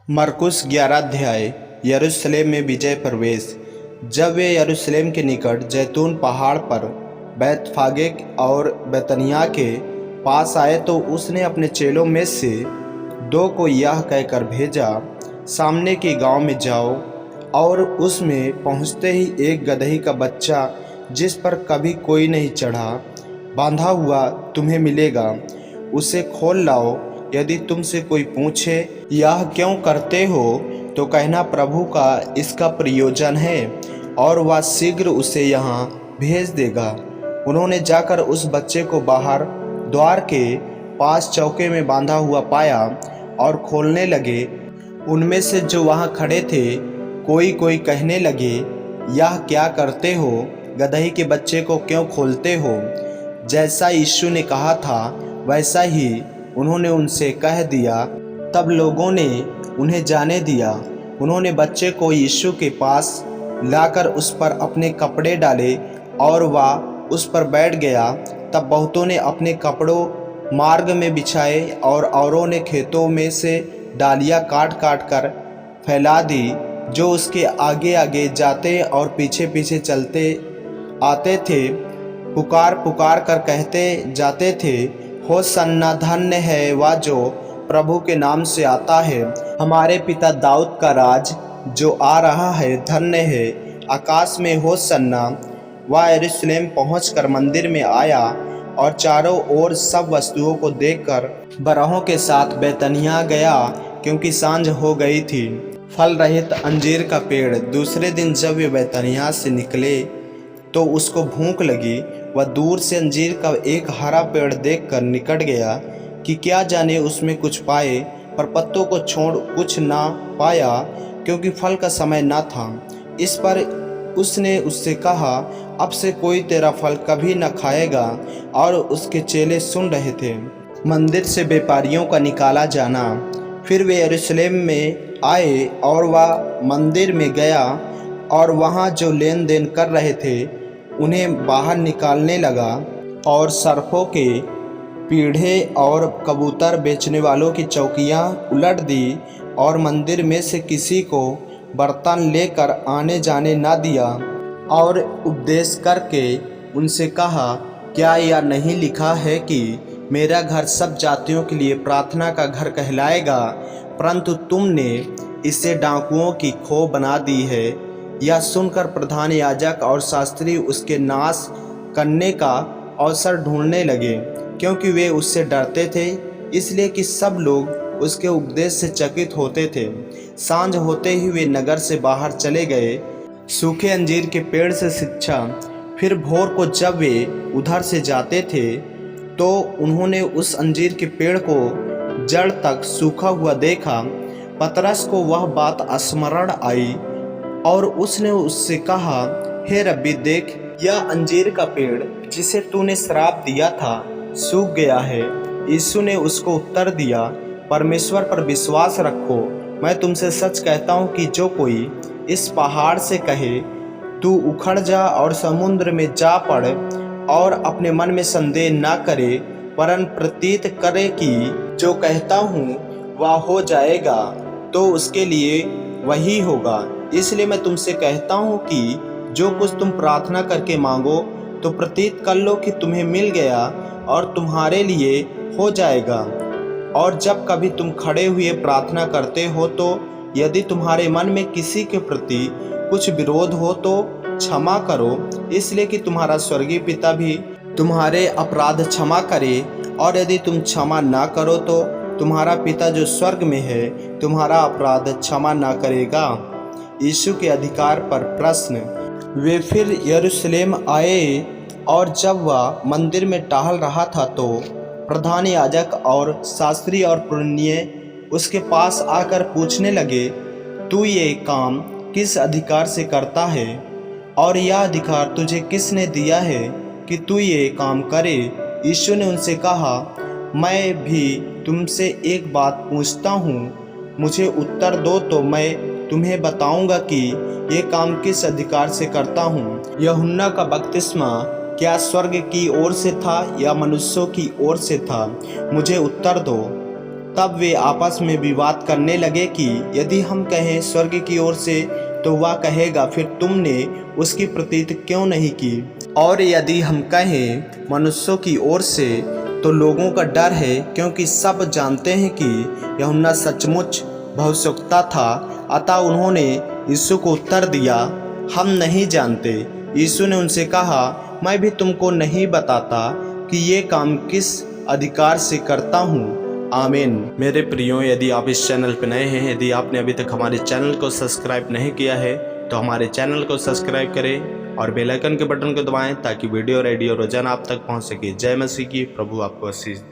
मरकुस 11 अध्याय। यरूशलेम में विजय प्रवेश। जब वे यरूशलेम के निकट जैतून पहाड़ पर बैतफागे और बैतनिय्याह के पास आए तो उसने अपने चेलों में से 2 को यह कहकर भेजा, सामने के गांव में जाओ और उसमें पहुंचते ही एक गदही का बच्चा जिस पर कभी कोई नहीं चढ़ा, बांधा हुआ तुम्हें मिलेगा। उसे खोल लाओ। यदि तुमसे कोई पूछे, यह क्यों करते हो, तो कहना, प्रभु का इसका प्रयोजन है, और वह शीघ्र उसे यहाँ भेज देगा। उन्होंने जाकर उस बच्चे को बाहर द्वार के पास चौके में बांधा हुआ पाया और खोलने लगे। उनमें से जो वहाँ खड़े थे कोई कोई कहने लगे, यह क्या करते हो, गदही के बच्चे को क्यों खोलते हो। जैसा यीशु ने कहा था वैसा ही उन्होंने उनसे कह दिया। तब लोगों ने उन्हें जाने दिया। उन्होंने बच्चे को यीशु के पास लाकर उस पर अपने कपड़े डाले और वह उस पर बैठ गया। तब बहुतों ने अपने कपड़ों मार्ग में बिछाए और औरों ने खेतों में से डालियाँ काट काट कर फैला दी। जो उसके आगे आगे जाते और पीछे पीछे चलते आते थे, पुकार पुकार कर कहते जाते थे, होसन्ना, धन्य है वह जो प्रभु के नाम से आता है। हमारे पिता दाऊद का राज जो आ रहा है, धन्य है। आकाश में होसन्ना। वह यरूशलेम पहुंचकर मंदिर में आया और चारों ओर सब वस्तुओं को देखकर बरहों के साथ बैतनिय्याह गया, क्योंकि सांझ हो गई थी। फल रहित अंजीर का पेड़। दूसरे दिन जब वे बैतनिय्याह से निकले तो उसको भूख लगी। वह दूर से अंजीर का एक हरा पेड़ देखकर निकट गया कि क्या जाने उसमें कुछ पाए, पर पत्तों को छोड़ कुछ ना पाया, क्योंकि फल का समय न था। इस पर उसने उससे कहा, अब से कोई तेरा फल कभी न खाएगा। और उसके चेले सुन रहे थे। मंदिर से व्यापारियों का निकाला जाना। फिर वे यरूशलेम में आए और वह मंदिर में गया और वहाँ जो लेन देन कर रहे थे उन्हें बाहर निकालने लगा, और सर्पों के पीढ़े और कबूतर बेचने वालों की चौकियाँ उलट दी, और मंदिर में से किसी को बर्तन लेकर आने जाने न दिया। और उपदेश करके उनसे कहा, क्या यह नहीं लिखा है कि मेरा घर सब जातियों के लिए प्रार्थना का घर कहलाएगा, परंतु तुमने इसे डाकुओं की खो बना दी है। यह सुनकर प्रधान याजक और शास्त्री उसके नाश करने का अवसर ढूंढने लगे, क्योंकि वे उससे डरते थे, इसलिए कि सब लोग उसके उपदेश से चकित होते थे। सांझ होते ही वे नगर से बाहर चले गए, सूखे अंजीर के पेड़ से शिक्षा। फिर भोर को जब वे उधर से जाते थे तो उन्होंने उस अंजीर के पेड़ को जड़ तक सूखा हुआ देखा। पतरस को वह बात स्मरण आई और उसने उससे कहा, हे रब्बी, देख, यह अंजीर का पेड़ जिसे तूने श्राप दिया था सूख गया है। यीशु ने उसको उत्तर दिया, परमेश्वर पर विश्वास रखो। मैं तुमसे सच कहता हूँ कि जो कोई इस पहाड़ से कहे, तू उखड़ जा और समुद्र में जा पड़, और अपने मन में संदेह न करे, वरन प्रतीत करे कि जो कहता हूँ वह हो जाएगा, तो उसके लिए वही होगा। इसलिए मैं तुमसे कहता हूँ कि जो कुछ तुम प्रार्थना करके मांगो तो प्रतीत कर लो कि तुम्हें मिल गया और तुम्हारे लिए हो जाएगा। और जब कभी तुम खड़े हुए प्रार्थना करते हो तो यदि तुम्हारे मन में किसी के प्रति कुछ विरोध हो तो क्षमा करो, इसलिए कि तुम्हारा स्वर्गीय पिता भी तुम्हारे अपराध क्षमा करे। और यदि तुम क्षमा ना करो तो तुम्हारा पिता जो स्वर्ग में है तुम्हारा अपराध क्षमा ना करेगा। यीशु के अधिकार पर प्रश्न। वे फिर यरूशलेम आए, और जब वह मंदिर में टहल रहा था तो प्रधान याजक और शास्त्री और पुरनिये उसके पास आकर पूछने लगे, तू ये काम किस अधिकार से करता है, और यह अधिकार तुझे किसने दिया है कि तू ये काम करे। यीशु ने उनसे कहा, मैं भी तुमसे एक बात पूछता हूँ, मुझे उत्तर दो तो मैं तुम्हें बताऊंगा कि ये काम किस अधिकार से करता हूँ। यूहन्ना का बपतिस्मा क्या स्वर्ग की ओर से था या मनुष्यों की ओर से था? मुझे उत्तर दो। तब वे आपस में विवाद करने लगे कि यदि हम कहें स्वर्ग की ओर से तो वह कहेगा फिर तुमने उसकी प्रतीति क्यों नहीं की, और यदि हम कहें मनुष्यों की ओर से तो लोगों का डर है, क्योंकि सब जानते हैं कि यूहन्ना सचमुच भविष्यवक्ता था। अतः उन्होंने यीशु को उत्तर दिया, हम नहीं जानते। यीशु ने उनसे कहा, मैं भी तुमको नहीं बताता कि ये काम किस अधिकार से करता हूँ। आमीन। मेरे प्रियो, यदि आप इस चैनल पर नए हैं, यदि आपने अभी तक हमारे चैनल को सब्सक्राइब नहीं किया है तो हमारे चैनल को सब्सक्राइब करें और बेल आइकन के बटन को दबाएं ताकि वीडियो रोजाना आप तक पहुंच सके। जय मसीह की। प्रभु आपको आशीष दे।